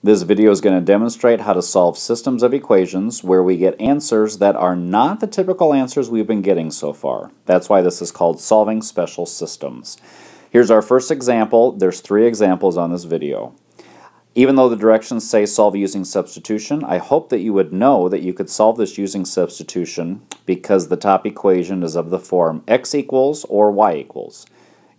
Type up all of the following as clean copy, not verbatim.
This video is going to demonstrate how to solve systems of equations where we get answers that are not the typical answers we've been getting so far. That's why this is called solving special systems. Here's our first example. There's 3 examples on this video. Even though the directions say solve using substitution, I hope that you would know that you could solve this using substitution because the top equation is of the form x equals or y equals.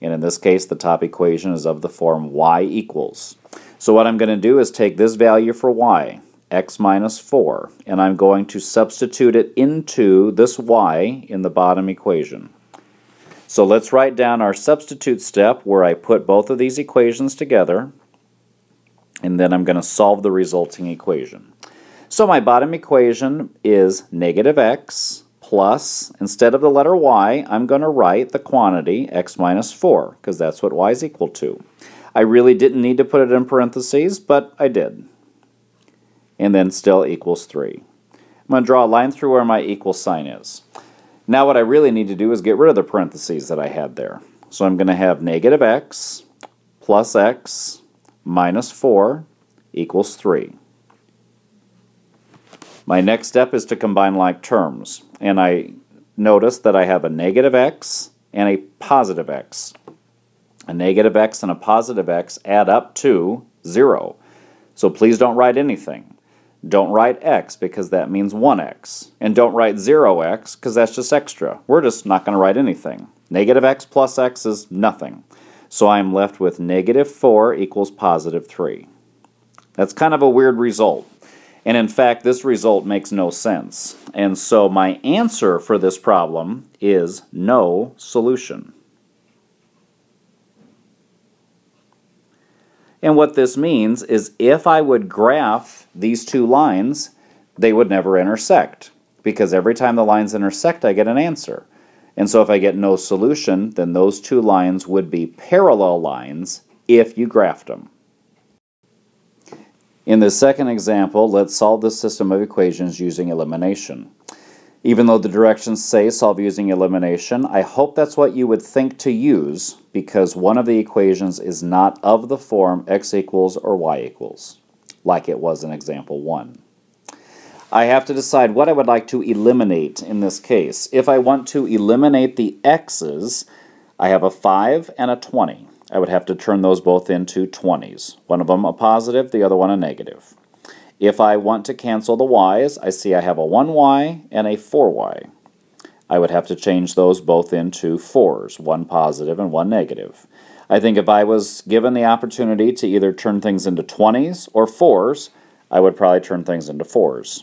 And in this case, the top equation is of the form y equals. So what I'm going to do is take this value for y, x minus 4, and I'm going to substitute it into this y in the bottom equation. So let's write down our substitute step where I put both of these equations together, and then I'm going to solve the resulting equation. So my bottom equation is negative x plus, instead of the letter y, I'm going to write the quantity x minus 4, because that's what y is equal to. I really didn't need to put it in parentheses, but I did. And then still equals 3. I'm going to draw a line through where my equal sign is. Now what I really need to do is get rid of the parentheses that I had there. So I'm going to have negative x plus x minus 4 equals 3. My next step is to combine like terms. And I notice that I have a negative x and a positive x. A negative x and a positive x add up to 0. So please don't write anything. Don't write x because that means 1x. And don't write 0x because that's just extra. We're just not going to write anything. Negative x plus x is nothing. So I'm left with negative 4 equals positive 3. That's kind of a weird result. And in fact, this result makes no sense. And so my answer for this problem is no solution. And what this means is if I would graph these two lines, they would never intersect. Because every time the lines intersect, I get an answer. And so if I get no solution, then those two lines would be parallel lines if you graphed them. In the second example, let's solve the system of equations using elimination. Even though the directions say solve using elimination, I hope that's what you would think to use because one of the equations is not of the form x equals or y equals, like it was in example 1. I have to decide what I would like to eliminate in this case. If I want to eliminate the x's, I have a 5 and a 20. I would have to turn those both into 20s. One of them a positive, the other one a negative. If I want to cancel the y's, I see I have a 1y and a 4y. I would have to change those both into 4s, one positive and one negative. I think if I was given the opportunity to either turn things into 20s or 4s, I would probably turn things into 4s.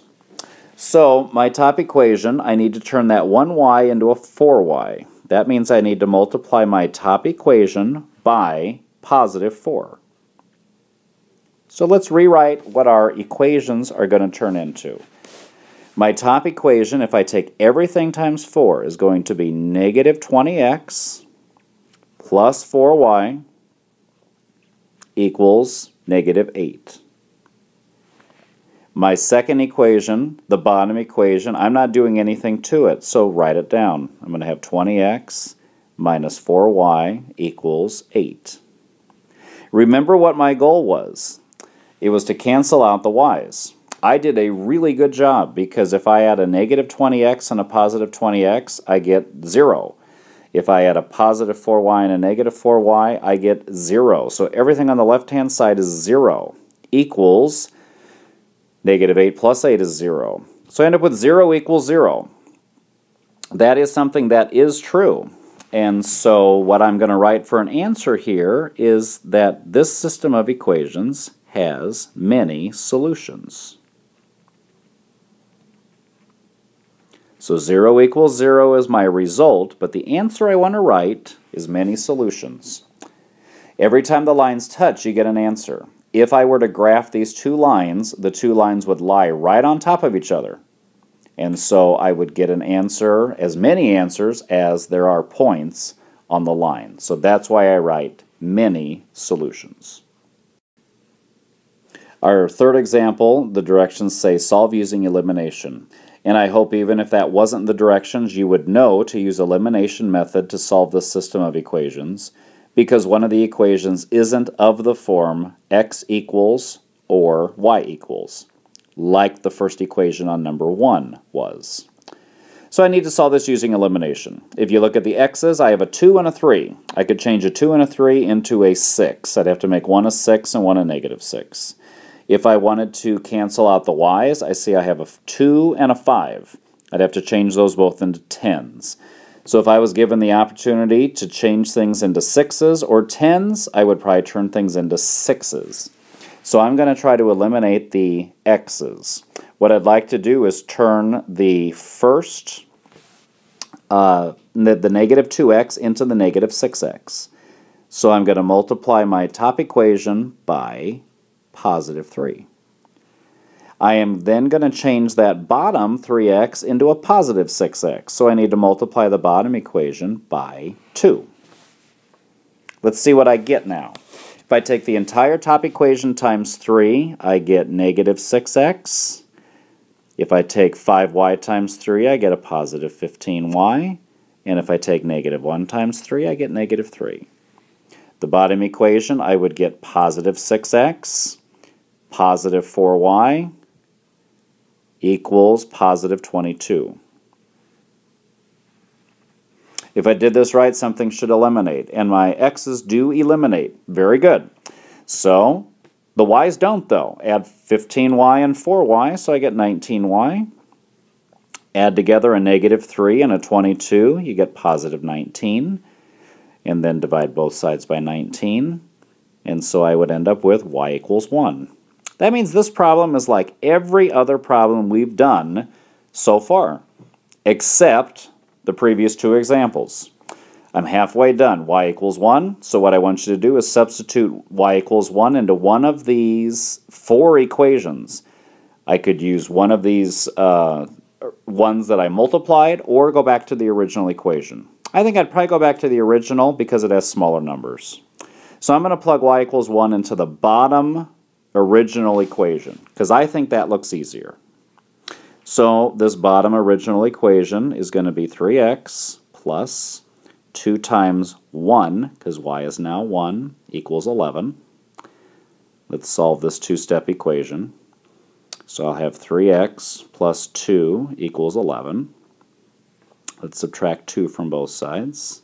So my top equation, I need to turn that 1y into a 4y. That means I need to multiply my top equation by positive 4. So let's rewrite what our equations are going to turn into. My top equation, if I take everything times 4, is going to be negative 20x plus 4y equals negative 8. My second equation, the bottom equation, I'm not doing anything to it, so write it down. I'm going to have 20x minus 4y equals 8. Remember what my goal was. It was to cancel out the y's. I did a really good job because if I add a negative 20x and a positive 20x, I get 0. If I add a positive 4y and a negative 4y, I get 0. So everything on the left-hand side is 0 equals negative 8 plus 8 is 0. So I end up with 0 equals 0. That is something that is true. And so what I'm going to write for an answer here is that this system of equations has many solutions. So 0 equals 0 is my result, but the answer I want to write is many solutions. Every time the lines touch, you get an answer. If I were to graph these two lines, the two lines would lie right on top of each other. And so I would get an answer, as many answers as there are points on the line. So that's why I write many solutions. Our third example, the directions say solve using elimination. And I hope even if that wasn't the directions, you would know to use elimination method to solve this system of equations, because one of the equations isn't of the form x equals or y equals, like the first equation on number 1 was. So I need to solve this using elimination. If you look at the x's, I have a 2 and a 3. I could change a 2 and a 3 into a 6. I'd have to make one a 6 and one a negative 6. If I wanted to cancel out the y's, I see I have a 2 and a 5. I'd have to change those both into 10s. So if I was given the opportunity to change things into 6s or 10s, I would probably turn things into 6s. So I'm going to try to eliminate the x's. What I'd like to do is turn the first, the negative 2x into the negative 6x. So I'm going to multiply my top equation by positive 3. I am then going to change that bottom 3x into a positive 6x. So I need to multiply the bottom equation by 2. Let's see what I get now. If I take the entire top equation times 3, I get negative 6x. If I take 5y times 3, I get a positive 15y. And if I take negative 1 times 3, I get negative 3. The bottom equation, I would get positive 6x, positive 4y, equals positive 22. If I did this right, something should eliminate, and my x's do eliminate. Very good. So the y's don't, though. Add 15y and 4y, so I get 19y. Add together a negative 3 and a 22, you get positive 19. And then divide both sides by 19. And so I would end up with y equals 1. That means this problem is like every other problem we've done so far, except the previous two examples. I'm halfway done. Y equals 1. So what I want you to do is substitute y equals 1 into one of these 4 equations. I could use one of these ones that I multiplied or go back to the original equation. I think I'd probably go back to the original because it has smaller numbers. So I'm going to plug y equals 1 into the bottom original equation because I think that looks easier. So this bottom original equation is going to be 3x plus 2 times 1, because y is now 1, equals 11. Let's solve this two-step equation. So I'll have 3x plus 2 equals 11. Let's subtract 2 from both sides.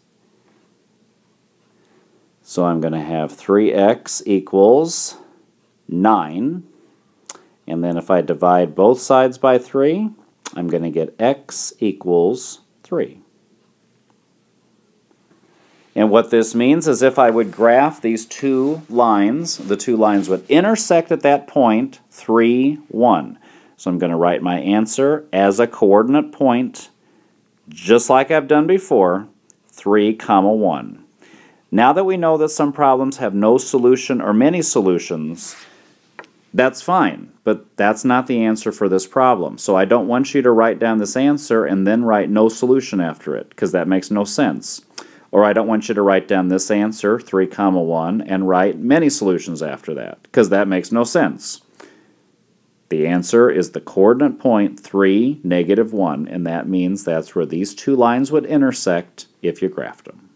So I'm going to have 3x equals 9. And then if I divide both sides by 3, I'm going to get x equals 3. And what this means is if I would graph these two lines, the two lines would intersect at that point, 3, 1. So I'm going to write my answer as a coordinate point, just like I've done before, 3, 1. Now that we know that some problems have no solution or many solutions, that's fine, but that's not the answer for this problem. So I don't want you to write down this answer and then write no solution after it, because that makes no sense. Or I don't want you to write down this answer, 3, 1, and write many solutions after that, because that makes no sense. The answer is the coordinate point 3, -1, and that means that's where these two lines would intersect if you graphed them.